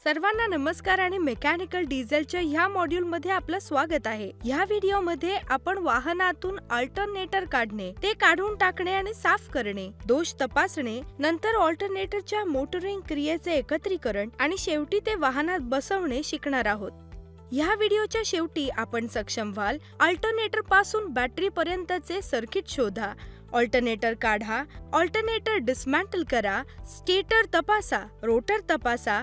सर्वांना नमस्कार आणि मेकॅनिकल डिझेलच्या ह्या मॉड्यूलमध्ये आपलं स्वागत आहे। ह्या व्हिडिओमध्ये आपण वाहनातून अल्टरनेटर काढणे, ते काढून टाकणे आणि साफ करणे, दोष तपासणे, नंतर अल्टरनेटरच्या मोटरिंग क्रियेचे एकत्रीकरण आणि शेवटी ते वाहनात बसवणे शिकणार आहोत। ह्या व्हिडिओच्या शेवटी आपण सक्षम व्हाल अल्टरनेटर पासून बॅटरी पर्यंतचे सर्किट शोधा, अल्टरनेटर काढा, अल्टरनेटर डिसमॅन्टल करा, स्टेटर तपासा, रोटर तपासा,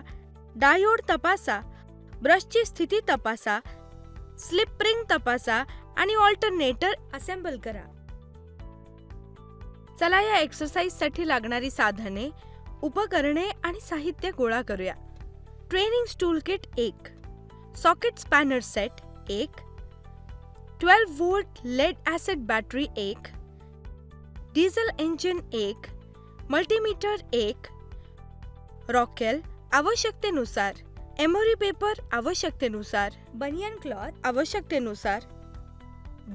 डायोड तपासा, ब्रशची स्थिती तपासा, स्लिप रिंग तपासा आणि अल्टरनेटर असेंबल करा। चला या एक्सरसाइज साठी लागणारी साधने, उपकरणे आणि साहित्य गोळा करूया। Training tool kit 1, socket spanner set 1, 12 volt lead acid battery 1, diesel engine 1, multimeter 1, रॉकेल आवश्यकतेनुसार, एमोरी पेपर आवश्यकतेनुसार, बनियन क्लॉथ आवश्यकतेनुसार,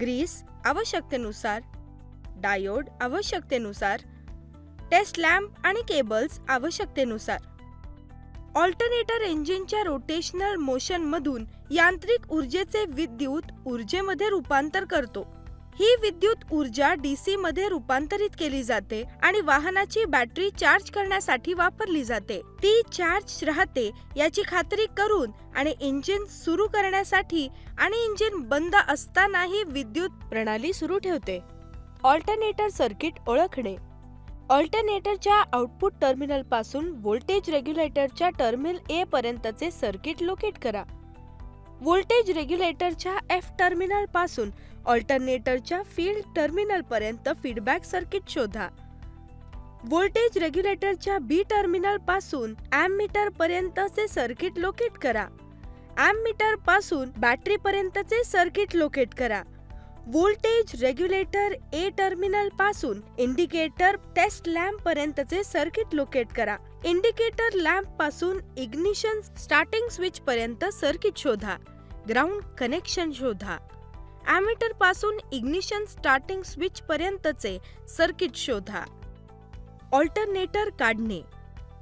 ग्रीस आवश्यकतेनुसार, डायोड आवश्यकतेनुसार, टेस्ट लॅम्प आणि केबल्स आवश्यकतेनुसार। अल्टरनेटर इंजिनच्या रोटेशनल मोशन मधून यांत्रिक ऊर्जेचे विद्युत ऊर्जेमध्ये रूपांतर करतो। ही विद्युत ऊर्जा डीसी मध्ये रूपांतरित केली जाते आणि वाहनाची बॅटरी चार्ज करण्यासाठी वापरली जाते। ती चार्ज राहते याची खात्री करून आणि इंजिन सुरू करण्यासाठी आणि इंजिन बंद असतानाही विद्युत प्रणाली सुरू ठेवते। अल्टरनेटर सर्किट ओळखणे। अल्टरनेटरच्या आउटपुट टर्मिनल पासून व्होल्टेज रेग्युलेटरच्या टर्मिनल ए पर्यंतचे सर्किट लोकेट करा। व्होल्टेज रेग्युलेटरच्या एफ टर्मिनल पासून अल्टरनेटरच्या फील्ड टर्मिनल पर्यंत फीडबॅक सर्किट शोधा। व्होल्टेज रेग्युलेटरच्या बी टर्मिनल पासून एमीटर पर्यंतचे सर्किट लोकेट करा। एमीटर पासून बॅटरी पर्यंतचे सर्किट लोकेट करा। व्होल्टेज रेग्युलेटर ए टर्मिनल पासून इंडिकेटर टेस्ट लॅम्प पर्यंतचे सर्किट लोकेट करा। इंडिकेटर लॅम्प पासून इग्निशन स्टार्टिंग स्विच पर्यंत सर्किट शोधा। ग्राउंड कनेक्शन शोधा। एमीटर पासून इग्निशन स्टार्टिंग स्विच पर्यंतचे सर्किट शोधा। अल्टरनेटर काढणे।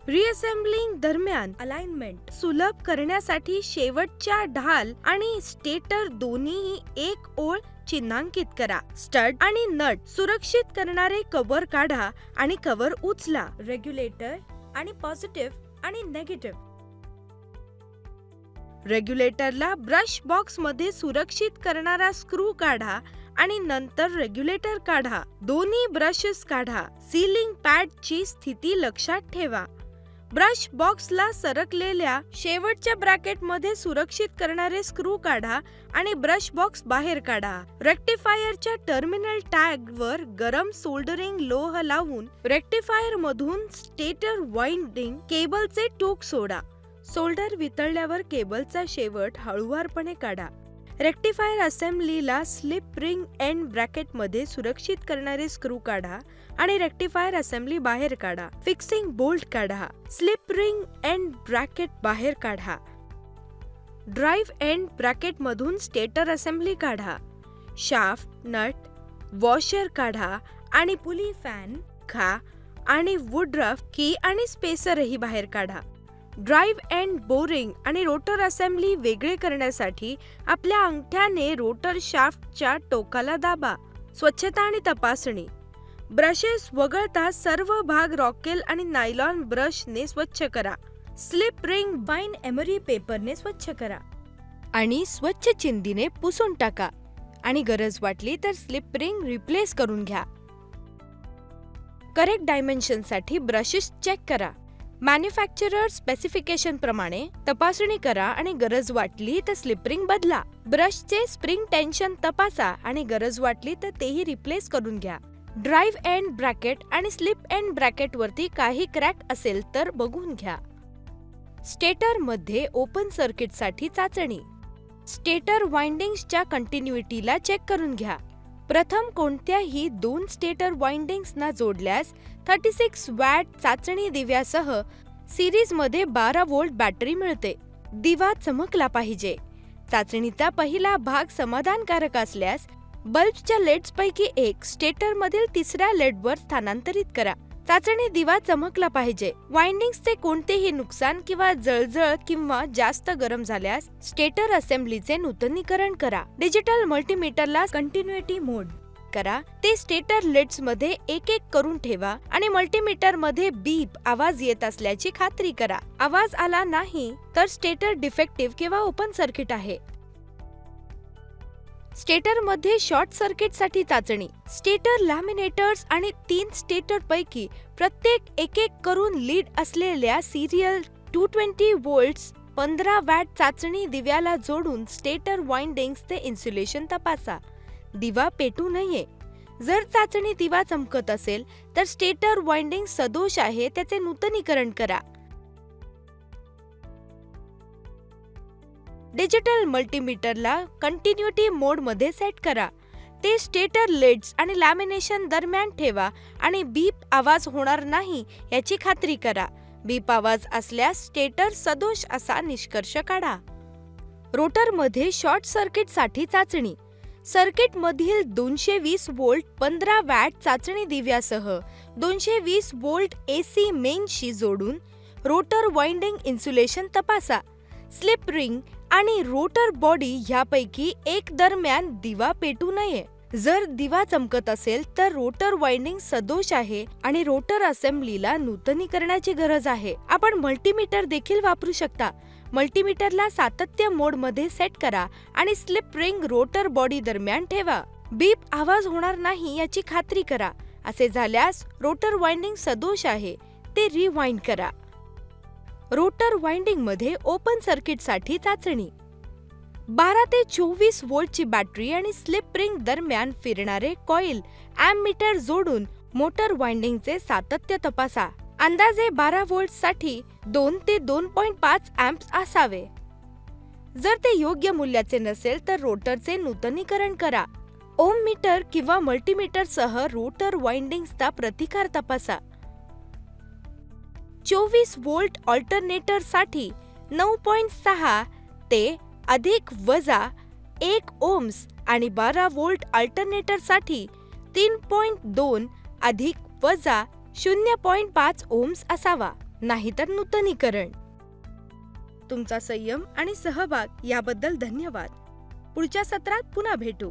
रिअसेंबलिंग दरम्यान अलाइनमेंट सुलभ करण्यासाठी शेवटच्या ढाल आणि स्टेटर दोन्ही एक ओळ चिन्हांकित करा। स्टड आणि नट सुरक्षित करणारे कव्हर काढा आणि कव्हर उचला। रेग्युलेटर आणि पॉझिटिव्ह आणि नेगेटिव्ह। रेग्युलेटरला ब्रश बॉक्स मध्ये सुरक्षित करणारा स्क्रू काढा आणि नंतर रेग्युलेटर काढा। दोन्ही ब्रशेस काढा। सीलिंग पॅडची स्थिती लक्षात ठेवा। ब्रश बॉक्सला सरकलेल्या शेवटच्या ब्रॅकेट मध्ये सुरक्षित करणारे स्क्रू काढा आणि ब्रश बॉक्स बाहेर काढा। रेक्टिफायरच्या टर्मिनल टॅग वर गरम सोल्डरिंग लोह लावून रेक्टिफायर मधून स्टेटर वाइंडिंग केबलचे टोक सोडा। सोल्डर वितळल्यावर केबलचा शेवट हळूवारपणे काढा। रेक्टिफायर असेंब्लीला स्लिप रिंग एंड ब्रॅकेट मध्ये सुरक्षित करणारे स्क्रू काढा आणि रेक्टिफायर असेंब्ली बाहेर काढा। फिक्सिंग बोल्ट काढा। स्लिप रिंग एंड ब्रॅकेट बाहेर काढा। ड्राइव्ह एंड ब्रॅकेट मधून स्टेटर असेंब्ली काढा। शाफ्ट, नट, वॉशर काढा आणि पुली फॅन खा आणि वुडरफ की आणि स्पेसरही बाहेर काढा। ड्राइव्ह एंड बोरिंग आणि रोटर असेंब्ली वेगळे करण्यासाठी आपल्या अंगठ्याने रोटर शाफ्टच्या टोकाला दाबा। स्वच्छता आणि तपासणी। ब्रशेस वगळता सर्व भाग रॉकेल आणि नायलॉन ब्रशने स्वच्छ करा। स्लिप रिंग बाईन एमरी पेपरने स्वच्छ करा आणि स्वच्छ चिंदीने पुसून टाका आणि गरज वाटली तर स्लिप रिंग रिप्लेस करून घ्या। करेक्ट डायमेन्शन साठी ब्रशेस चेक करा। मॅन्युफॅक्चरर स्पेसिफिकेशन प्रमाणे तपासणी करा आणि गरज वाटली तर स्लिप रिंग बदला। ब्रशचे स्प्रिंग टेन्शन तपासा आणि गरज वाटली तर तेही रिप्लेस करून घ्या। ड्राइव्ह एंड ब्रॅकेट आणि स्लिप एंड ब्रॅकेट वरती काही क्रॅक असेल तर बघून घ्या। स्टेटर मध्ये ओपन सर्किट साठी चाचणी। स्टेटर वाइंडिंग्सच्या कंटिन्युइटीला चेक करून घ्या। प्रथम कोणत्याही दोन स्टेटर वाइंडिंग्सना जोडल्यास 36 वॅट चाचणी दिव्यासह सिरीज मध्ये 12 वोल्ट बॅटरी मिळते। दिवा चमकला पाहिजे। चाचणीचा पहिला भाग समाधानकारक असल्यास बल्बच्या लेड्स पैकी एक स्टेटर मधील तिसऱ्या लेडवर स्थानांतरित करा। चाचणी दिवा चमकला पाहिजे. वाइंडिंग्सचे कोणतेही नुकसान किंवा जळजळ किंवा जास्त गरम झाल्यास स्टेटर असेंब्लीचे नूतनीकरण करा. डिजिटल मल्टीमीटरला कंटिन्युटी मोड करा. ते स्टेटर लिड्स मध्ये एक एक करून ठेवा आणि मल्टीमीटर मध्ये बीप आवाज येत असल्याची खात्री करा. आवाज आला नाही तर स्टेटर डिफेक्टिव्ह किंवा ओपन सर्किट आहे. स्टेटर मध्ये शॉर्ट सर्किटसाठी चाचणी. स्टेटर लॅमिनेटर्स आणि 3 स्टेटर पैकी प्रत्येक एक एक करून लीड असलेल्या सिरियल 220 व्होल्ट्स 15 वॅट चाचणी दिव्याला जोडून स्टेटर वाइंडिंग्सचे इन्सुलेशन तपासा. दिवा पेटू नये. जर चाचणी दिवा चमकत असेल तर स्टेटर वाइंडिंग सदोष आहे त्याचे नूतनीकरण करा. डिजिटल मल्टीमीटरला कंटिन्युटी मोड मध्ये सेट करा. ते स्टेटर लिड्स आणि लॅमिनेशन दरम्यान ठेवा आणि बीप आवाज होणार नाही याची खात्री करा. बीप आवाज असल्यास स्टेटर सदोष असा निष्कर्ष काढा. रोटरमध्ये शॉर्ट सर्किटसाठी चाचणी. सर्किट मधील 220 व्होल्ट 15 वॅट चाचणी दिव्यासह 220 व्होल्ट AC मेनशी जोडून रोटर वाइंडिंग इन्सुलेशन तपासा. स्लिप रिंग आणि रोटर बॉडी ह्यापैकी एक दरम्यान दिवा पेटू नये. जर दिवा चमकत असेल तर रोटर वाइंडिंग सदोष आहे आणि रोटर असेंब्लीला नूतनीकरणाची गरज आहे. आपण मल्टीमीटर देखील वापरू शकता. मल्टीमीटरला सातत्य मोड मध्ये सेट करा आणि स्लिप रिंग रोटर बॉडी दरम्यान ठेवा. बीप आवाज होणार नाही याची खात्री करा. असे झाल्यास रोटर वाइंडिंग सदोष आहे ते रिवाइंड करा. रोटर वाइंडिंग मध्ये ओपन सर्किटसाठी चाचणी. 12 ते 24 व्होल्टची बॅटरी आणि स्लिप रिंग दरम्यान फिरणारे कॉइल अॅममीटर जोडून मोटर वाइंडिंगचे सातत्य तपासा. अंदाजे 12 व्होल्टसाठी 2 ते 2.5 अँप्स असावे. जर ते योग्य मूल्याचे नसेल तर रोटरचे नूतनीकरण करा. ओम मीटर किंवा मल्टीमीटरसह रोटर वाइंडिंग्सचा प्रतिकार तपासा. 24 व्होल्ट ऑल्टरनेटरसाठी 9.6 ते अधिक वजा 1 ओम्स आणि 12 व्होल्ट अल्टरनेटरसाठी 3.2 अधिक वजा 0.5 ओम्स असावा. नाहीतर नूतनीकरण. तुमचा संयम आणि सहभाग याबद्दल धन्यवाद. पुढच्या सत्रात पुन्हा भेटू.